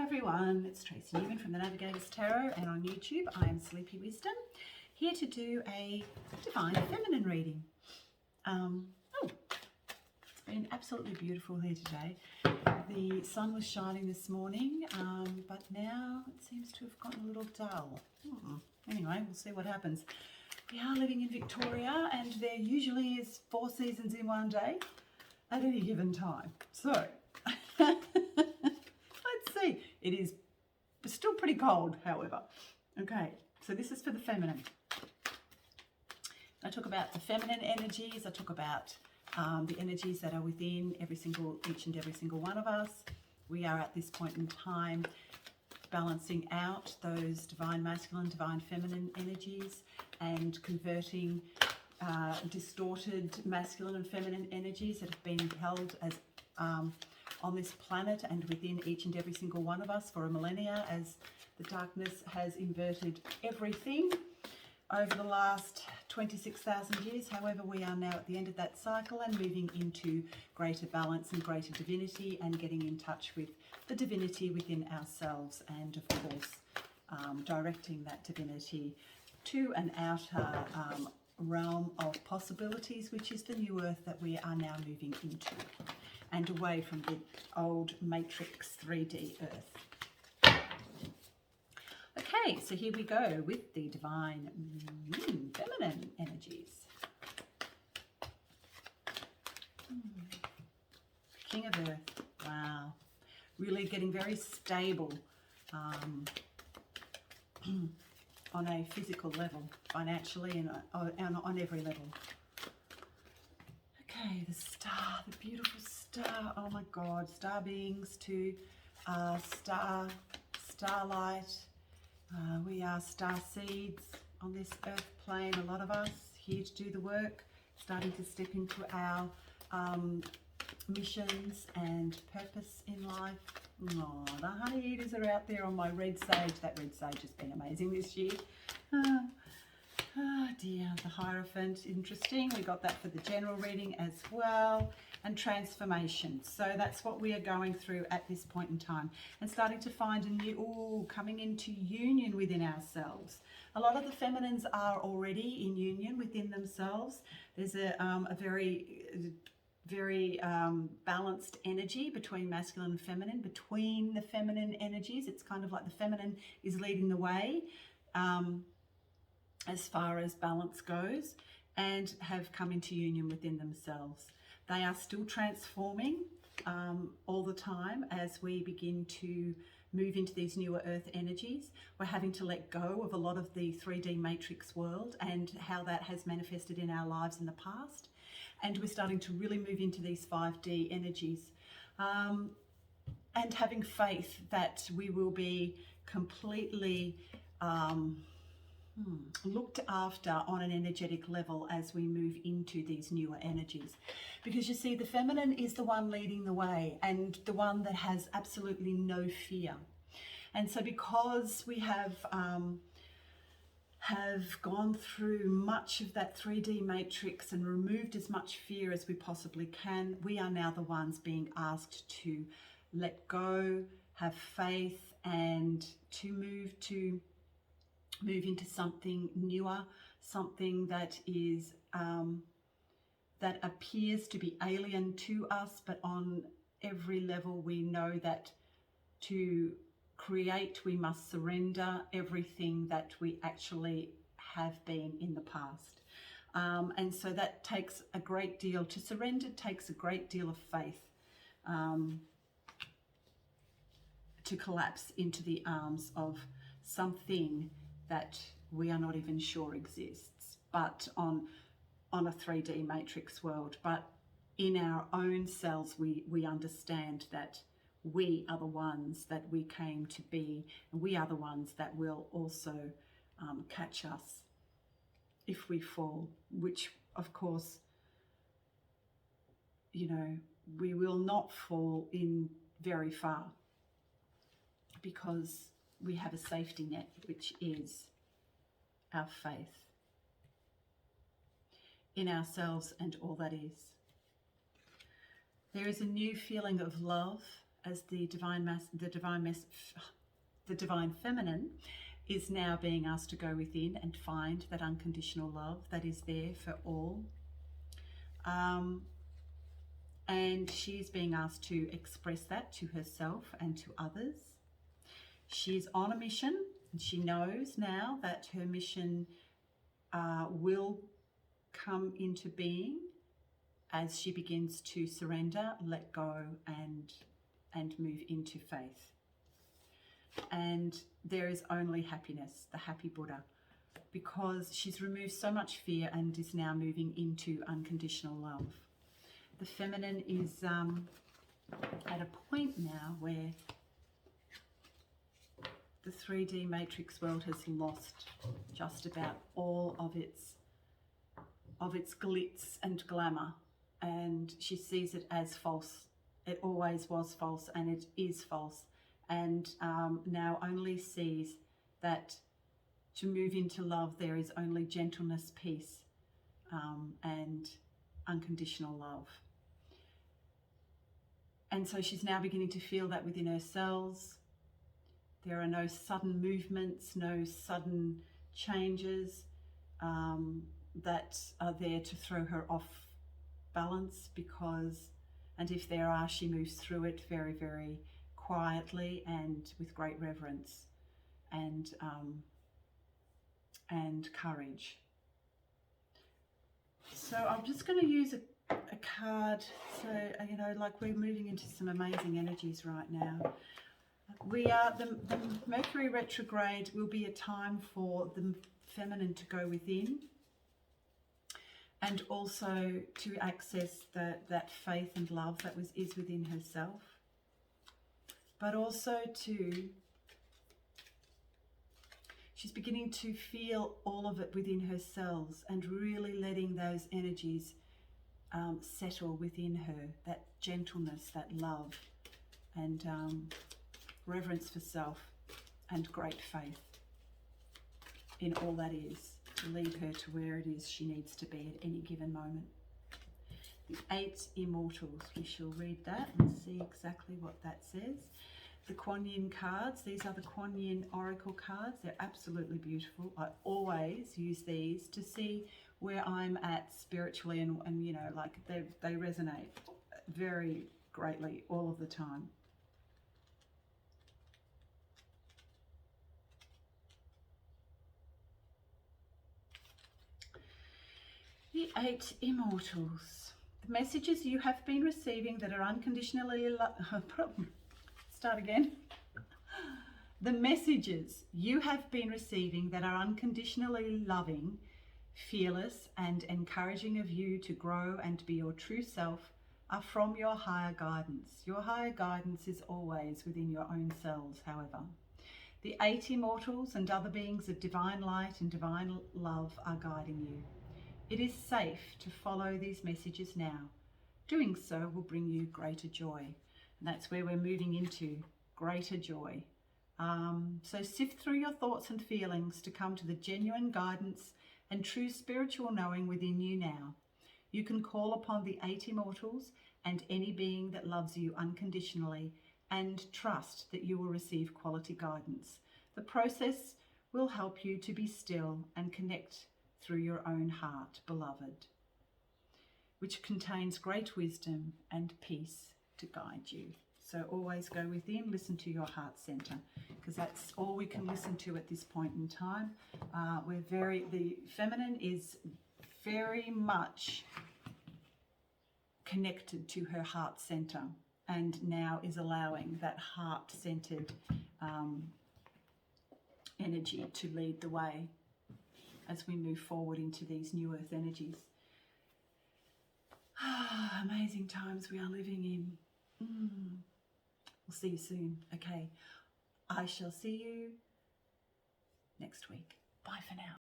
everyone, it's Tracy Newman from the Navigator's Tarot, and on YouTube I am Sleepy Wisdom, here to do a Divine Feminine reading. It's been absolutely beautiful here today. The sun was shining this morning, but now it seems to have gotten a little dull. Anyway, we'll see what happens. We are living in Victoria, and there usually is 4 seasons in one day at any given time. So, let's see. It is still pretty cold, however. Okay, so this is for the feminine. I talk about the feminine energies. I talk about the energies that are within each and every single one of us. We are at this point in time balancing out those divine masculine, divine feminine energies and converting distorted masculine and feminine energies that have been held as on this planet and within each and every single one of us for a millennia, as the darkness has inverted everything over the last 26,000 years. However, we are now at the end of that cycle and moving into greater balance and greater divinity, and getting in touch with the divinity within ourselves, and of course directing that divinity to an outer realm of possibilities, which is the new earth that we are now moving into, and away from the old matrix 3D earth. Okay, so here we go with the divine feminine energies. King of Earth, wow. Really getting very stable on a physical level, financially, and on every level. Okay, the star, the beautiful star. Oh my God, star beings to starlight. We are star seeds on this earth plane, a lot of us here to do the work, starting to step into our missions and purpose in life. Oh, the honey eaters are out there on my red sage. That red sage has been amazing this year. Oh dear, the Hierophant, interesting. We got that for the general reading as well. And transformation. So that's what we are going through at this point in time, and starting to find a new, coming into union within ourselves. A lot of the feminines are already in union within themselves. There's a very balanced energy between masculine and feminine, between the feminine energies. It's kind of like the feminine is leading the way as far as balance goes, and have come into union within themselves. They are still transforming all the time as we begin to move into these newer earth energies. We're having to let go of a lot of the 3D matrix world and how that has manifested in our lives in the past. And we're starting to really move into these 5D energies, and having faith that we will be completely looked after on an energetic level as we move into these newer energies. Because you see, the feminine is the one leading the way, and the one that has absolutely no fear. And so because we have gone through much of that 3D matrix and removed as much fear as we possibly can, we are now the ones being asked to let go, have faith, and to move into something newer, something that is that appears to be alien to us, but on every level we know that to create we must surrender everything that we actually have been in the past. And so that takes a great deal, to surrender takes a great deal of faith, to collapse into the arms of something that we are not even sure exists, but on a 3D matrix world. But in our own selves, we understand that we are the ones that we came to be, and we are the ones that will also catch us if we fall, which of course, you know, we will not fall in very far, because we have a safety net, which is our faith in ourselves and all that is. There is a new feeling of love as the divine feminine is now being asked to go within and find that unconditional love that is there for all. And she's being asked to express that to herself and to others. She's on a mission, and she knows now that her mission will come into being as she begins to surrender, let go, and move into faith. And there is only happiness, the happy Buddha, because she's removed so much fear and is now moving into unconditional love. The feminine is at a point now where the 3D matrix world has lost just about all of its glitz and glamour, and she sees it as false. It always was false, and it is false, and now only sees that to move into love there is only gentleness, peace, and unconditional love. And so she's now beginning to feel that within her cells. There are no sudden movements, no sudden changes that are there to throw her off balance, because, and if there are, she moves through it very, very quietly and with great reverence and courage. So I'm just going to use a card, so like we're moving into some amazing energies right now. We are the Mercury retrograde will be a time for the feminine to go within, and also to access that faith and love that is within herself, but also she's beginning to feel all of it within her cells and really letting those energies settle within her, that gentleness, that love, and reverence for self, and great faith in all that is, to lead her to where it is she needs to be at any given moment. The 8 Immortals, we shall read that and see exactly what that says. The Kuan Yin cards, these are the Kuan Yin Oracle cards. They're absolutely beautiful. I always use these to see where I'm at spiritually, and like they resonate very greatly all of the time. The 8 Immortals. The messages you have been receiving that are unconditionally Start again. The messages you have been receiving that are unconditionally loving, fearless, and encouraging of you to grow and be your true self are from your higher guidance. Your higher guidance is always within your own selves, however. The 8 Immortals and other beings of divine light and divine love are guiding you. It is safe to follow these messages now. Doing so will bring you greater joy. And that's where we're moving into, greater joy. So sift through your thoughts and feelings to come to the genuine guidance and true spiritual knowing within you now. You can call upon the 8 Immortals and any being that loves you unconditionally, and trust that you will receive quality guidance. The process will help you to be still and connect through your own heart, beloved, which contains great wisdom and peace to guide you. So always go within, listen to your heart center, because that's all we can listen to at this point in time. The feminine is very much connected to her heart center, and now is allowing that heart-centered energy to lead the way as we move forward into these new earth energies. Amazing times we are living in. We'll see you soon. Okay, I shall see you next week. Bye for now.